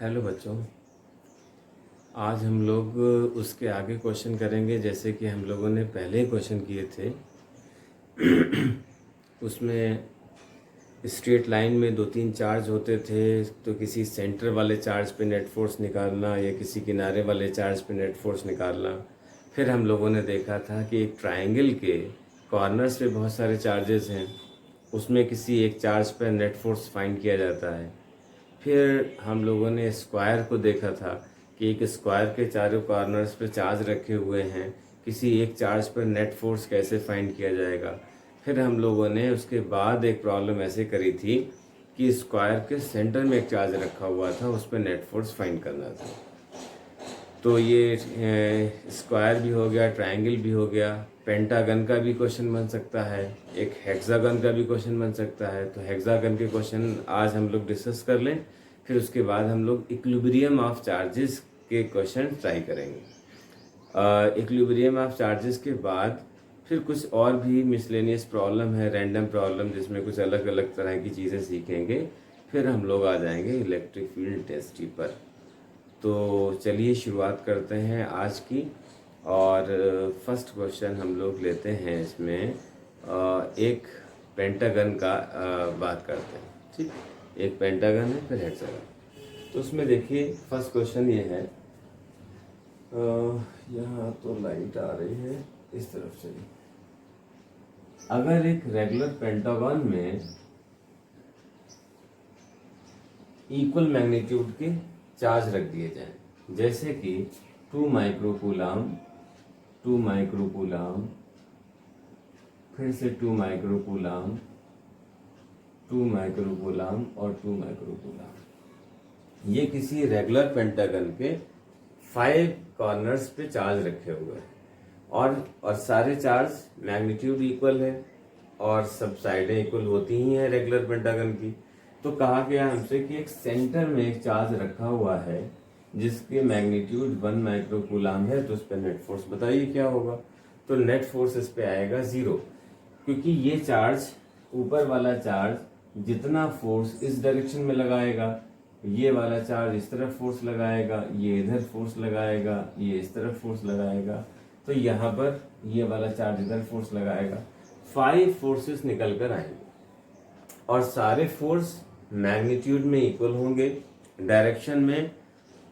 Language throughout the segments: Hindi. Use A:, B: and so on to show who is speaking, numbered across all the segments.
A: हेलो बच्चों। आज हम लोग उसके आगे क्वेश्चन करेंगे जैसे कि हम लोगों ने पहले ही क्वेश्चन किए थे। उसमें स्ट्रेट लाइन में दो तीन चार्ज होते थे, तो किसी सेंटर वाले चार्ज पे नेट फोर्स निकालना या किसी किनारे वाले चार्ज पे नेट फोर्स निकालना। फिर हम लोगों ने देखा था कि एक ट्रायंगल के कॉर्नर्स पे बहुत सारे चार्जेस हैं, उसमें किसी एक चार्ज पर नेट फोर्स फाइंड किया जाता है। फिर हम लोगों ने स्क्वायर को देखा था कि एक स्क्वायर के चारों कॉर्नर्स पर चार्ज रखे हुए हैं, किसी एक चार्ज पर नेट फोर्स कैसे फाइंड किया जाएगा। फिर हम लोगों ने उसके बाद एक प्रॉब्लम ऐसे करी थी कि स्क्वायर के सेंटर में एक चार्ज रखा हुआ था, उस पर नेट फोर्स फाइंड करना था। तो ये स्क्वायर भी हो गया, ट्रायंगल भी हो गया, पेंटागन का भी क्वेश्चन बन सकता है, एक हेक्सागन का भी क्वेश्चन बन सकता है। तो हेक्सागन के क्वेश्चन आज हम लोग डिस्कस कर लें, फिर उसके बाद हम लोग इक्विलिब्रियम ऑफ चार्जेस के क्वेश्चन ट्राई करेंगे। इक्विलिब्रियम ऑफ चार्जेस के बाद फिर कुछ और भी मिसलेनियस प्रॉब्लम है, रैंडम प्रॉब्लम, जिसमें कुछ अलग अलग तरह की चीज़ें सीखेंगे। फिर हम लोग आ जाएंगे इलेक्ट्रिक फील्ड डेंसिटी पर। तो चलिए शुरुआत करते हैं आज की। और फर्स्ट क्वेश्चन हम लोग लेते हैं इसमें एक पेंटागन का बात करते हैं। ठीक, एक पेंटागन है, फिर हेक्सागन। तो उसमें देखिए फर्स्ट क्वेश्चन ये है, यहाँ तो लाइट आ रही है, इस तरफ चलिए। अगर एक रेगुलर पेंटागन में इक्वल मैग्नीट्यूड के चार्ज रख दिए जाएं, जैसे कि 2 माइक्रोकूलम, 2 माइक्रोकूलम, फिर से 2 माइक्रोकूलम, 2 माइक्रोकूलम और 2 माइक्रोकूलम। ये किसी रेगुलर पेंटागन के 5 कॉर्नर्स पे चार्ज रखे हुए हैं और सारे चार्ज मैग्नीट्यूड इक्वल है और सब साइडें इक्वल होती ही हैं रेगुलर पेंटागन की। तो कहा गया हमसे कि एक सेंटर में एक चार्ज रखा हुआ है जिसके मैग्नीट्यूड 1 माइक्रोकूलम है, तो उस पर नेट फोर्स बताइए क्या होगा। तो नेट फोर्स इस पे आएगा 0, क्योंकि ये चार्ज, ऊपर वाला चार्ज जितना फोर्स इस डायरेक्शन में लगाएगा, ये वाला चार्ज इस तरफ फोर्स लगाएगा, ये इधर फोर्स लगाएगा, ये इस तरफ फोर्स लगाएगा, तो यहाँ पर ये वाला चार्ज इधर फोर्स लगाएगा। 5 फोर्सेस निकल कर आएंगे और सारे फोर्स मैग्नीट्यूड में इक्वल होंगे, डायरेक्शन में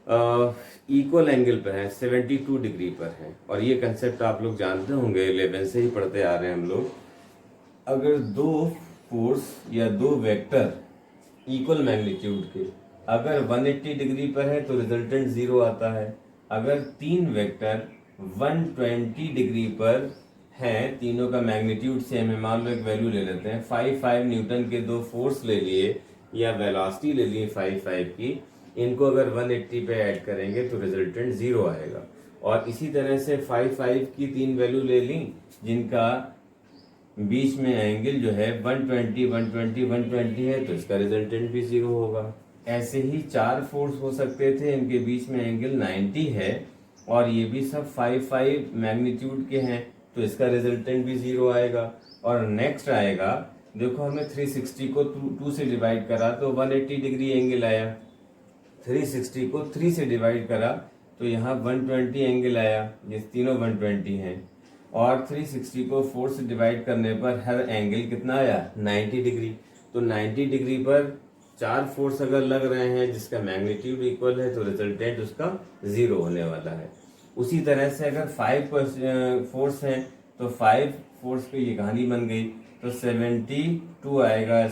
A: इक्वल एंगल पर है, 72 डिग्री पर है। और ये कंसेप्ट आप लोग जानते होंगे, 11 से ही पढ़ते आ रहे हैं हम लोग। अगर दो फोर्स या दो वेक्टर इक्वल मैग्नीट्यूड के अगर 180 डिग्री पर है तो रिजल्टेंट 0 आता है। अगर तीन वेक्टर 120 डिग्री पर हैं, तीनों का मैग्नीट्यूड सेम है, मान लो एक वैल्यू ले लेते हैं 5 न्यूटन के दो फोर्स ले लिए या वेलोसिटी ले लिए 5 की, इनको अगर 180 पे ऐड करेंगे तो रिजल्टेंट 0 आएगा। और इसी तरह से 5 की तीन वैल्यू ले ली जिनका बीच में एंगल जो है 120 120 120 है, तो इसका रिजल्टेंट भी 0 होगा। ऐसे ही 4 फोर्स हो सकते थे, इनके बीच में एंगल 90 है और ये भी सब 5 मैग्नीट्यूड के हैं, तो इसका रिजल्टेंट भी 0 आएगा। और नेक्स्ट आएगा, देखो हमने 360 को 2 से डिवाइड करा तो 180 डिग्री एंगल आया, 360 को 3 से डिवाइड करा तो यहाँ 120 एंगल आया, ये तीनों 120 हैं। और 360 को 4 से डिवाइड करने पर हर एंगल कितना आया, 90 डिग्री। तो 90 डिग्री पर 4 फोर्स अगर लग रहे हैं जिसका मैग्नीट्यूड इक्वल है, तो रिजल्टेंट उसका 0 होने वाला है। उसी तरह से अगर 5 फोर्स हैं तो 5 फोर्स पे ये कहानी बन गई, तो 72 आएगा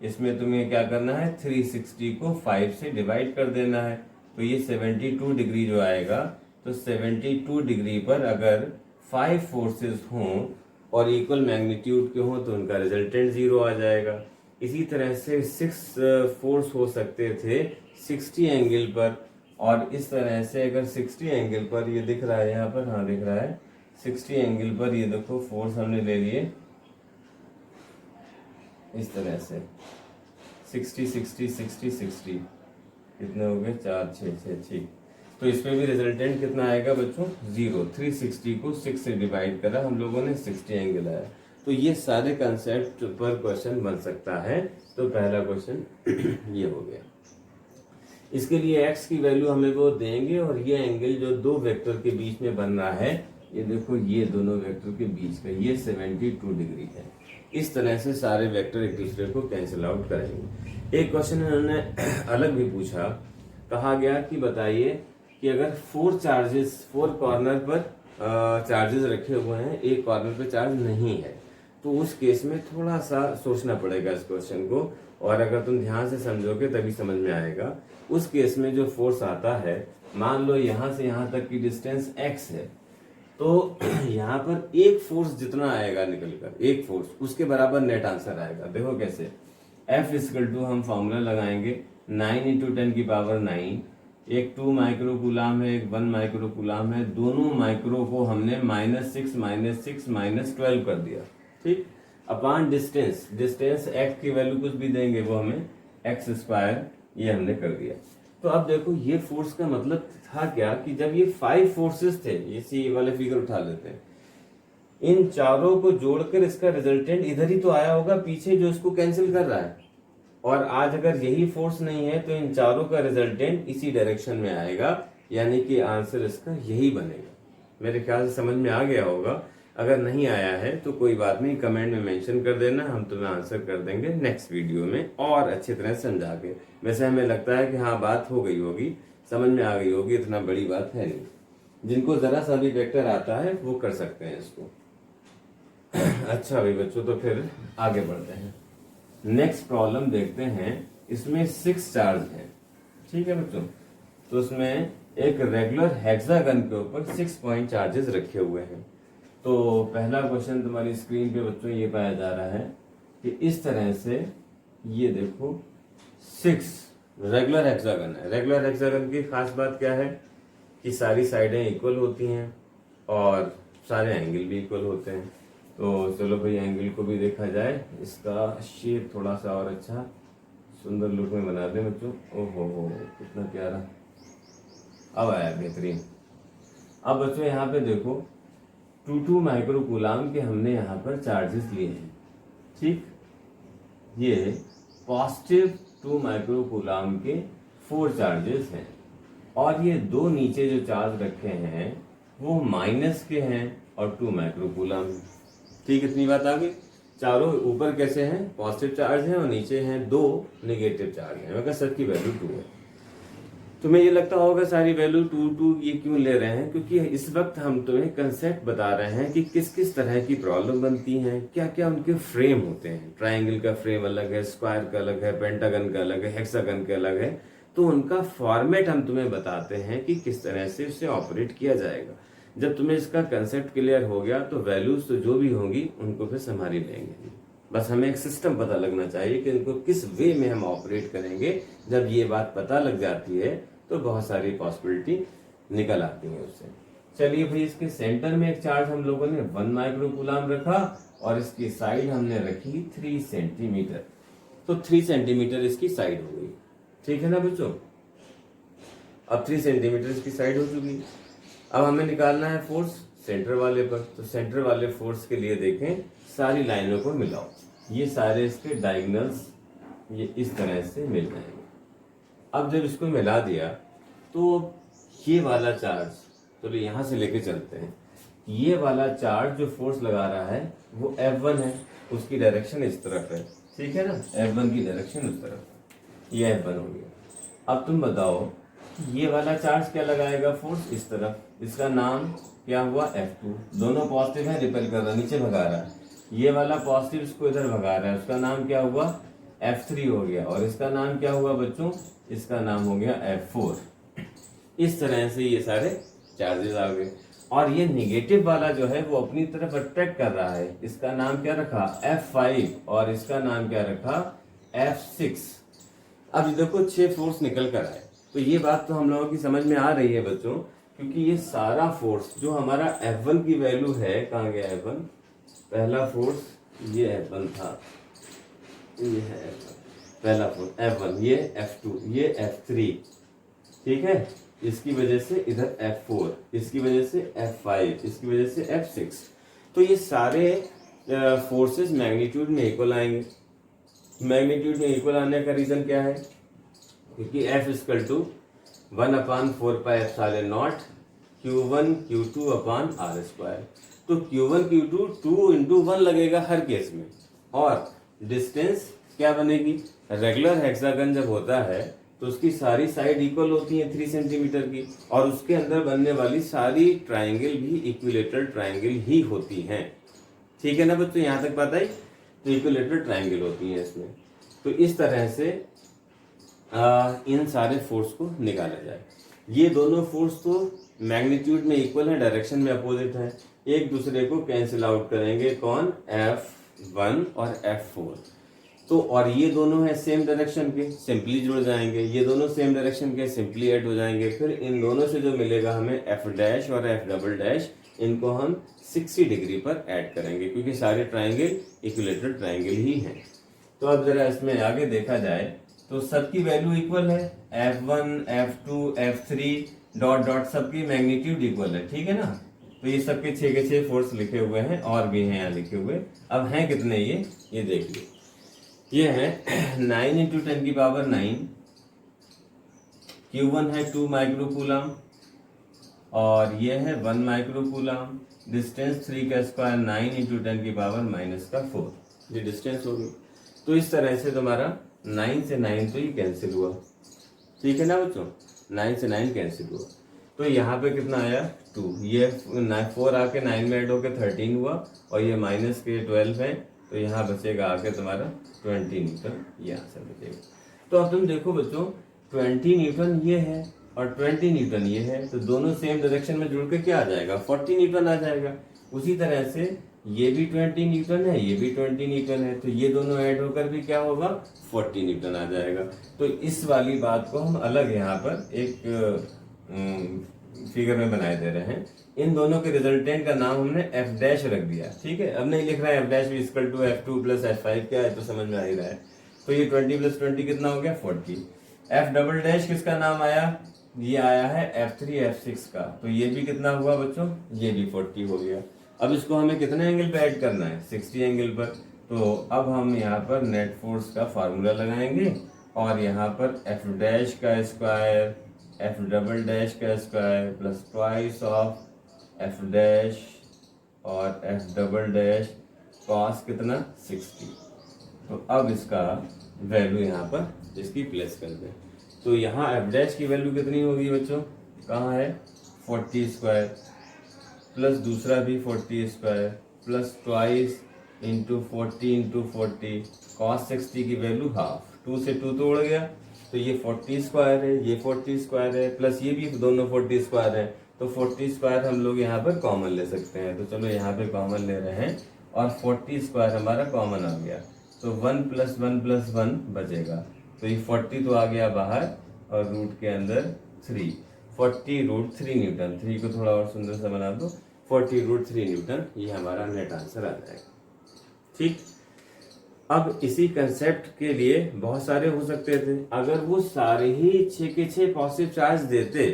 A: इसमें तुम्हें क्या करना है, 360 को 5 से डिवाइड कर देना है, तो ये 72 डिग्री जो आएगा। तो 72 डिग्री पर अगर 5 फोर्सेस हों और इक्वल मैग्नीट्यूड के हों तो उनका रिजल्टेंट 0 आ जाएगा। इसी तरह से 6 फोर्स हो सकते थे 60 एंगल पर, और इस तरह से अगर 60 एंगल पर, ये दिख रहा है यहाँ पर, हाँ दिख रहा है, 60 एंगल पर ये देखो फोर्स हमने ले लिए इस तरह से 60 60 60 60, कितने हो गए, 4 6 6 6। तो इसमें भी रिजल्टेंट कितना आएगा बच्चों, 0। 360 को 6 से डिवाइड करा हम लोगों ने, 60 एंगल आया। तो ये सारे कंसेप्ट पर क्वेश्चन बन सकता है। तो पहला क्वेश्चन ये हो गया। इसके लिए x की वैल्यू हमें वो देंगे और ये एंगल जो दो वेक्टर के बीच में बन रहा है, ये देखो ये दोनों वेक्टर के बीच का ये 72 डिग्री है। इस तरह से सारे वेक्टर एक दूसरे को कैंसिल आउट करेंगे। एक क्वेश्चन इन्होंने अलग भी पूछा, कहा गया कि बताइए कि अगर 4 कॉर्नर पर चार्जेस रखे हुए हैं, एक कॉर्नर पे चार्ज नहीं है, तो उस केस में थोड़ा सा सोचना पड़ेगा इस क्वेश्चन को, और अगर तुम ध्यान से समझोगे तभी समझ में आएगा। उस केस में जो फोर्स आता है, मान लो यहाँ से यहाँ तक की डिस्टेंस x है, तो यहाँ पर एक फोर्स जितना आएगा निकलकर, एक फोर्स उसके बराबर नेट आंसर आएगा। देखो कैसे, F इक्वल टू हम फॉर्मूला लगाएंगे 9 × 10⁹, एक 2 माइक्रो कूलाम है, एक 1 माइक्रो कूलाम है, दोनों माइक्रो को हमने -6 -12 कर दिया, ठीक, अपॉन डिस्टेंस, डिस्टेंस x की वैल्यू कुछ भी देंगे वो हमें x², ये हमने कर दिया। तो अब देखो ये फोर्स का मतलब था क्या कि जब ये 5 फोर्सेस थे, ये वाले फिगर उठा लेते हैं, इन चारों को जोड़कर इसका रिजल्टेंट इधर ही तो आया होगा पीछे जो इसको कैंसिल कर रहा है, और आज अगर यही फोर्स नहीं है तो इन चारों का रिजल्टेंट इसी डायरेक्शन में आएगा, यानी कि आंसर इसका यही बनेगा। मेरे ख्याल से समझ में आ गया होगा। अगर नहीं आया है तो कोई बात नहीं, कमेंट में मेंशन कर देना, हम तुम्हें आंसर कर देंगे नेक्स्ट वीडियो में और अच्छी तरह समझा के। वैसे हमें लगता है कि हाँ बात हो गई होगी, समझ में आ गई होगी, इतना बड़ी बात है नहीं। जिनको जरा सा भी वेक्टर आता है वो कर सकते हैं इसको। अच्छा भाई बच्चों, तो फिर आगे बढ़ते हैं। नेक्स्ट प्रॉब्लम देखते हैं। इसमें 6 चार्ज है, ठीक है बच्चों। तो उसमें एक रेगुलर हेक्सागन के ऊपर 6 पॉइंट चार्जेस रखे हुए हैं। तो पहला क्वेश्चन तुम्हारी स्क्रीन पे बच्चों ये पाया जा रहा है कि इस तरह से ये देखो 6 रेगुलर हेक्सागन है। रेगुलर हेक्सागन की खास बात क्या है कि सारी साइडें इक्वल होती हैं और सारे एंगल भी इक्वल होते हैं। तो चलो भाई एंगल को भी देखा जाए, इसका शेप थोड़ा सा और अच्छा सुंदर लुक में बना दें बच्चों। ओहो हो कितना प्यारा, अब आया बेहतरीन। अब बच्चों यहाँ पे देखो 2 माइक्रो कूलाम के हमने यहाँ पर चार्जेस लिए हैं, ठीक। ये पॉजिटिव 2 माइक्रो कूलाम के 4 चार्जेस हैं, और ये दो नीचे जो चार्ज रखे हैं वो माइनस के हैं और 2 माइक्रो कूलाम है, ठीक। इतनी बात आ गई। चारों ऊपर कैसे हैं, पॉजिटिव चार्ज हैं और नीचे हैं 2 नेगेटिव चार्ज हैं, मगर सबकी वैल्यू 2 है। तुम्हें ये लगता होगा सारी वैल्यू 2 ये क्यों ले रहे हैं, क्योंकि इस वक्त हम तुम्हें कंसेप्ट बता रहे हैं कि किस किस तरह की प्रॉब्लम बनती हैं, क्या क्या उनके फ्रेम होते हैं। ट्राइंगल का फ्रेम अलग है, स्क्वायर का अलग है, पेंटागन का अलग है, हेक्सागन का अलग है। तो उनका फॉर्मेट हम तुम्हें बताते हैं कि किस तरह से उसे ऑपरेट किया जाएगा। जब तुम्हें इसका कंसेप्ट क्लियर हो गया तो वैल्यूज तो जो भी होंगी उनको फिर संभाल ही लेंगे। बस हमें एक सिस्टम पता लगना चाहिए कि इनको किस वे में हम ऑपरेट करेंगे। जब ये बात पता लग जाती है तो बहुत सारी पॉसिबिलिटी निकल आती है उससे। चलिए भाई, इसके सेंटर में एक चार्ज हम लोगों ने 1 माइक्रो कूलाम रखा और इसकी साइड हमने रखी 3 सेंटीमीटर। तो 3 सेंटीमीटर इसकी साइड हो गई, ठीक है ना बच्चों। अब 3 सेंटीमीटर इसकी साइड हो चुकी। अब हमें निकालना है फोर्स सेंटर वाले पर। तो सेंटर वाले फोर्स के लिए देखें, सारी लाइनों को मिलाओ, ये सारे इसके डायगोनल्स ये इस तरह से मिल जाएंगे। अब जब इसको मिला दिया तो ये वाला चार्ज, तो यहां से लेके चलते हैं, ये वाला चार्ज जो फोर्स लगा रहा है वो F1 है, उसकी डायरेक्शन इस तरफ है, ठीक है ना। F1 की डायरेक्शन उस तरफ है, ये F1 हो गया। अब तुम बताओ ये वाला चार्ज क्या लगाएगा, फोर्स इस तरफ, इसका नाम क्या हुआ F2। दोनों पॉजिटिव है, रिपेल कर रहा है, नीचे भगा रहा है। ये वाला पॉजिटिव इसको इधर भगा रहा है, उसका नाम क्या हुआ F3 हो गया। और इसका नाम क्या हुआ बच्चों, इसका नाम हो गया F4। इस तरह से ये सारे चार्जेस आ गए। और ये निगेटिव वाला जो है वो अपनी तरफ अट्रैक्ट कर रहा है, इसका नाम क्या रखा F5 और इसका नाम क्या रखा F6। अब देखो 6 फोर्स निकल कर आए। तो ये बात तो हम लोगों की समझ में आ रही है बच्चों, क्योंकि ये सारा फोर्स जो हमारा F1 की वैल्यू है, कहाँ गया F1, पहला फोर्स ये F1 था, ये है F1 पहला फोर्स F1, ये F2, ये F3, ठीक है। इसकी वजह से इधर F4, इसकी वजह से F5, इसकी वजह से F6। तो ये सारे फोर्सेस मैग्नीट्यूड में इक्वल आएंगे। मैग्नीट्यूड में इक्वल आने का रीजन क्या है, क्योंकि F equal to 1/4πε0 Q1 Q2/r²। तो Q1 Q2 2 इंटू 1 लगेगा हर केस में। और डिस्टेंस क्या बनेगी, रेगुलर हेक्सागन जब होता है तो उसकी सारी साइड इक्वल होती है 3 सेंटीमीटर की, और उसके अंदर बनने वाली सारी ट्राइंगल भी इक्विलेटरल ट्राइंगल ही होती हैं। ठीक है ना बच्चों, यहाँ तक पता है? तो इक्विलेटरल ट्राइंगल होती है इसमें। तो इस तरह से इन सारे फोर्स को निकाला जाए। ये दोनों फोर्स तो मैग्नीट्यूड में इक्वल है, डायरेक्शन में अपोजिट है, एक दूसरे को कैंसिल आउट करेंगे। कौन? F1 और F4। तो और ये दोनों है सेम डायरेक्शन के, सिंपली जुड़ जाएंगे। ये दोनों सेम डायरेक्शन के, सिंपली ऐड हो जाएंगे। फिर इन दोनों से जो मिलेगा हमें F डैश और F डबल डैश, इनको हम 60 डिग्री पर ऐड करेंगे, क्योंकि सारे ट्राइंगल इक्विलेटरल ट्राइंगल ही हैं। तो अब जरा इसमें आगे देखा जाए तो सबकी वैल्यू इक्वल है, F1 F2 F3 dot dot सबकी मैग्नीट्यूड इक्वल है। ठीक है ना? तो ये सबके 6 के 6 फोर्स लिखे हुए हैं, और भी हैं यहाँ लिखे हुए। अब हैं कितने ये देख लो। ये है 9 इंटू 10 की पावर 9, Q1 है 2 माइक्रोकूलम, और ये है 1 माइक्रोकूलम। डिस्टेंस 3 का स्क्वायर 9 इंटू 10 की पावर -4, ये डिस्टेंस होगी। तो इस तरह से तुम्हारा 9 से 9 तो ये कैंसिल हुआ। ठीक है ना बच्चों, 9 से 9 कैंसिल हुआ। तो यहाँ पे कितना आया? 2। ये 4 आके 9 में ऐड होके 13 हुआ, और ये माइनस के 12 है, तो यहाँ बचेगा आके तुम्हारा 20 न्यूटन, ये आंसर बचेगा। तो अब तुम देखो बच्चों, 20 न्यूटन ये है और 20 न्यूटन ये है, तो दोनों सेम डायरेक्शन में जुड़ के क्या आ जाएगा? 40 न्यूटन आ जाएगा। उसी तरह से ये भी 20 न्यूटन है, ये भी 20 न्यूटन है, तो ये दोनों ऐड होकर भी क्या होगा? 40 न्यूटन आ जाएगा। तो इस वाली बात को हम अलग यहाँ पर एक फिगर में बनाए दे रहे हैं। इन दोनों के रिजल्टेंट का नाम हमने F डैश रख दिया। ठीक है, अब नहीं लिख रहा है F डैश भी equal to F2 plus F5, क्या है तो समझ में आ ही रहा है। तो ये 20 प्लस 20 कितना हो गया? 40। F डबल डैश किसका नाम आया? ये आया है F3 F6 का, तो ये भी कितना हुआ बच्चों? ये भी 40 हो गया। अब इसको हमें कितने एंगल पे ऐड करना है? 60 एंगल पर। तो अब हम यहाँ पर नेट फोर्स का फार्मूला लगाएंगे, और यहाँ पर F डैश का स्क्वायर F डबल डैश का square plus twice of F dash और F डबल डैश कॉस कितना? 60। तो अब इसका वैल्यू यहाँ पर इसकी प्लेस कर दें। तो यहाँ F डैश की वैल्यू कितनी होगी बच्चों? कहाँ है? 40 स्क्वायर प्लस दूसरा भी 40 square plus twice into 40 into 40 cos 60 की वैल्यू हाफ। 2 से 2 तो उड़ गया, तो ये 40 स्क्वायर है, ये 40 स्क्वायर है, प्लस ये भी दोनों 40 स्क्वायर है। तो 40 स्क्वायर हम लोग यहाँ पर कॉमन ले सकते हैं। तो चलो यहाँ पे कॉमन ले रहे हैं, और 40 स्क्वायर हमारा कॉमन आ गया, तो 1 प्लस 1 प्लस 1 बचेगा। तो ये 40 तो आ गया बाहर, और रूट के अंदर 3, 40 रूट 3 न्यूटन। 3 को थोड़ा और सुंदर सा बना दो, 40 रूट 3 न्यूटन, ये हमारा नेट आंसर आ जाएगा। ठीक। अब इसी कंसेप्ट के लिए बहुत सारे हो सकते थे। अगर वो सारे ही 6 के 6 पॉजिटिव चार्ज देते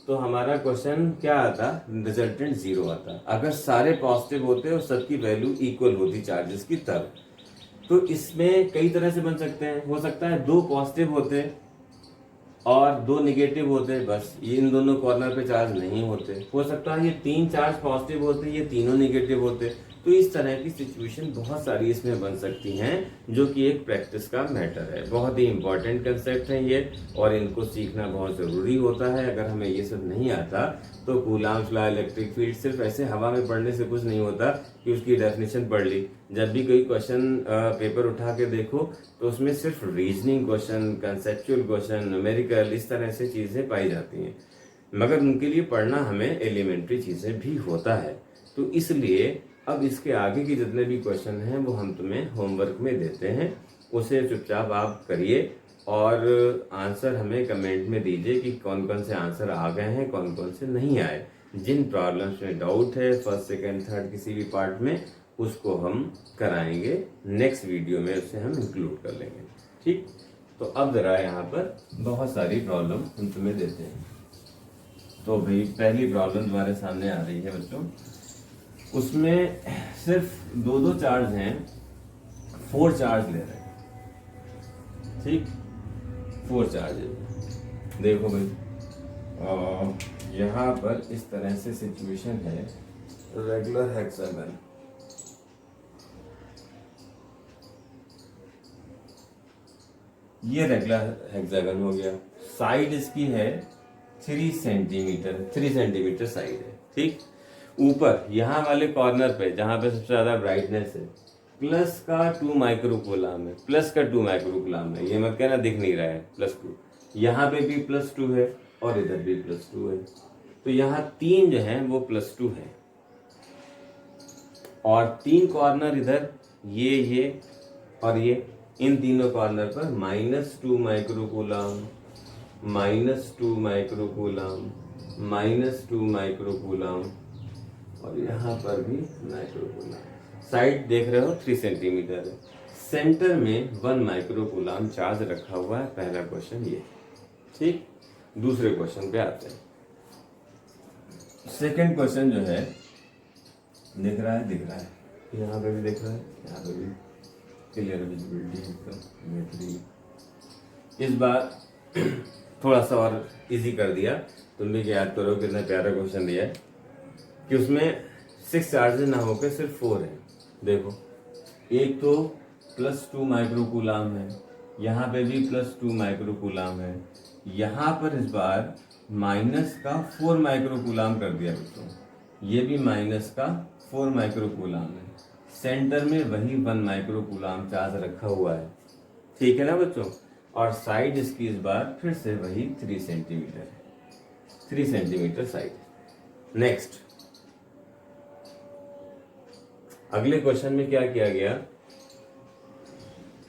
A: तो हमारा क्वेश्चन क्या आता? रिजल्टेंट 0 आता। अगर सारे पॉजिटिव होते और सबकी वैल्यू इक्वल होती चार्जेस की तब। तो इसमें कई तरह से बन सकते हैं। हो सकता है 2 पॉजिटिव होते और 2 निगेटिव होते, बस ये इन दोनों कॉर्नर पे चार्ज नहीं होते। हो सकता है ये 3 चार्ज पॉजिटिव होते, ये तीनों निगेटिव होते। तो इस तरह की सिचुएशन बहुत सारी इसमें बन सकती हैं, जो कि एक प्रैक्टिस का मैटर है। बहुत ही इंपॉर्टेंट कंसेप्ट है ये, और इनको सीखना बहुत ज़रूरी होता है। अगर हमें ये सब नहीं आता तो कूलाम्स लॉ, इलेक्ट्रिक फील्ड सिर्फ ऐसे हवा में पढ़ने से कुछ नहीं होता कि उसकी डेफिनेशन पढ़ ली। जब भी कोई क्वेश्चन पेपर उठा के देखो तो उसमें सिर्फ reasoning question, conceptual question, numerical, इस तरह से चीज़ें पाई जाती हैं, मगर उनके लिए पढ़ना हमें एलिमेंट्री चीज़ें भी होता है। तो इसलिए अब इसके आगे की जितने भी क्वेश्चन हैं वो हम तुम्हें होमवर्क में देते हैं, उसे चुपचाप आप करिए, और आंसर हमें कमेंट में दीजिए कि कौन कौन से आंसर आ गए हैं, कौन कौन से नहीं आए। जिन प्रॉब्लम्स में डाउट है फर्स्ट सेकंड थर्ड किसी भी पार्ट में, उसको हम कराएंगे नेक्स्ट वीडियो में, उसे हम इंक्लूड कर लेंगे। ठीक। तो अब जरा यहाँ पर बहुत सारी प्रॉब्लम हम तुम्हें देते हैं। तो भाई पहली प्रॉब्लम तुम्हारे सामने आ रही है बच्चों, उसमें सिर्फ 2 चार्ज हैं, 4 चार्ज ले रहे हैं। ठीक, 4 चार्जेस। देखो भाई, यहाँ पर इस तरह से सिचुएशन है, रेगुलर हेक्सागन, ये रेगुलर हेक्सागन हो गया। साइड इसकी है 3 सेंटीमीटर, 3 सेंटीमीटर साइड है, ठीक। ऊपर यहाँ वाले कॉर्नर पे जहाँ पे सबसे ज्यादा ब्राइटनेस है, प्लस का 2 माइक्रोकूलाम है, प्लस का 2 माइक्रोकूलाम है, ये मत कहना दिख नहीं रहा है, +2। यहाँ पे भी +2 है और इधर भी +2 है, तो यहाँ 3 जो है वो +2 है, और 3 कॉर्नर इधर, ये और ये, इन तीनों कॉर्नर पर -2 माइक्रोकूलाम, -2 माइक्रोकूलाम, -2 माइक्रोकूलाम, और यहाँ पर भी माइक्रोकूलाम। साइड देख रहे हो 3 सेंटीमीटर है, सेंटर में 1 माइक्रोकूलाम चार्ज रखा हुआ है। पहला क्वेश्चन ये, ठीक। दूसरे क्वेश्चन पे आते हैं। सेकंड क्वेश्चन जो है, दिख रहा है, यहाँ पे भी दिख रहा है, यहाँ पे भी क्लियर विजिबिलिटी एकदम बेहतरीन। इस बार थोड़ा सा और इजी कर दिया, तुम भी याद करो कितना प्यारा क्वेश्चन दिया है कि उसमें 6 चार्जेस ना होकर सिर्फ 4 है। देखो, एक तो +2 माइक्रोकूलाम है, यहाँ पे भी +2 माइक्रोकूलाम है, यहाँ पर इस बार माइनस का 4 माइक्रोकूलाम कर दिया बच्चों, ये भी माइनस का 4 माइक्रोकूलाम है, सेंटर में वही 1 माइक्रोकूलाम चार्ज रखा हुआ है, ठीक है ना बच्चों। और साइड इसकी इस बार फिर से वही 3 सेंटीमीटर है, 3 सेंटीमीटर साइड। नेक्स्ट, अगले क्वेश्चन में क्या किया गया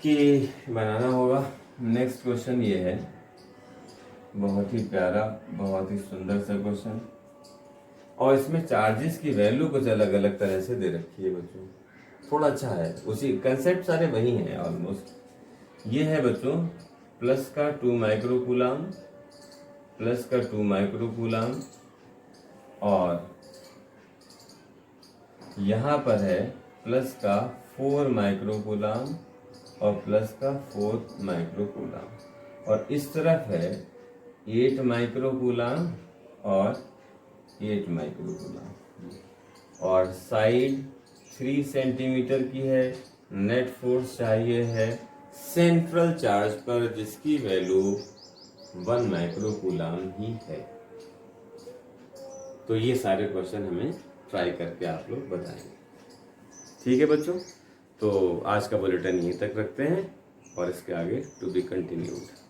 A: कि बनाना होगा। नेक्स्ट क्वेश्चन ये है, बहुत ही प्यारा, बहुत ही सुंदर सा क्वेश्चन, और इसमें चार्जेस की वैल्यू कुछ अलग अलग तरह से दे रखी है बच्चों, थोड़ा अच्छा है, उसी कंसेप्ट सारे वही हैं ऑलमोस्ट। ये है बच्चों प्लस का 2 माइक्रोकूलाम, प्लस का 2 माइक्रोकूलाम, और यहाँ पर है प्लस का 4 माइक्रोकूलाम और प्लस का 4 माइक्रोकूलाम, और इस तरफ है 8 माइक्रोकूलाम और 8 माइक्रोकूलाम, और साइड 3 सेंटीमीटर की है। नेट फोर्स चाहिए है सेंट्रल चार्ज पर, जिसकी वैल्यू 1 माइक्रोकूलाम ही है। तो ये सारे क्वेश्चन हमें ट्राई करके आप लोग बताएंगे, ठीक है बच्चों। तो आज का बुलेटिन यहीं तक रखते हैं, और इसके आगे टू बी कंटिन्यूड।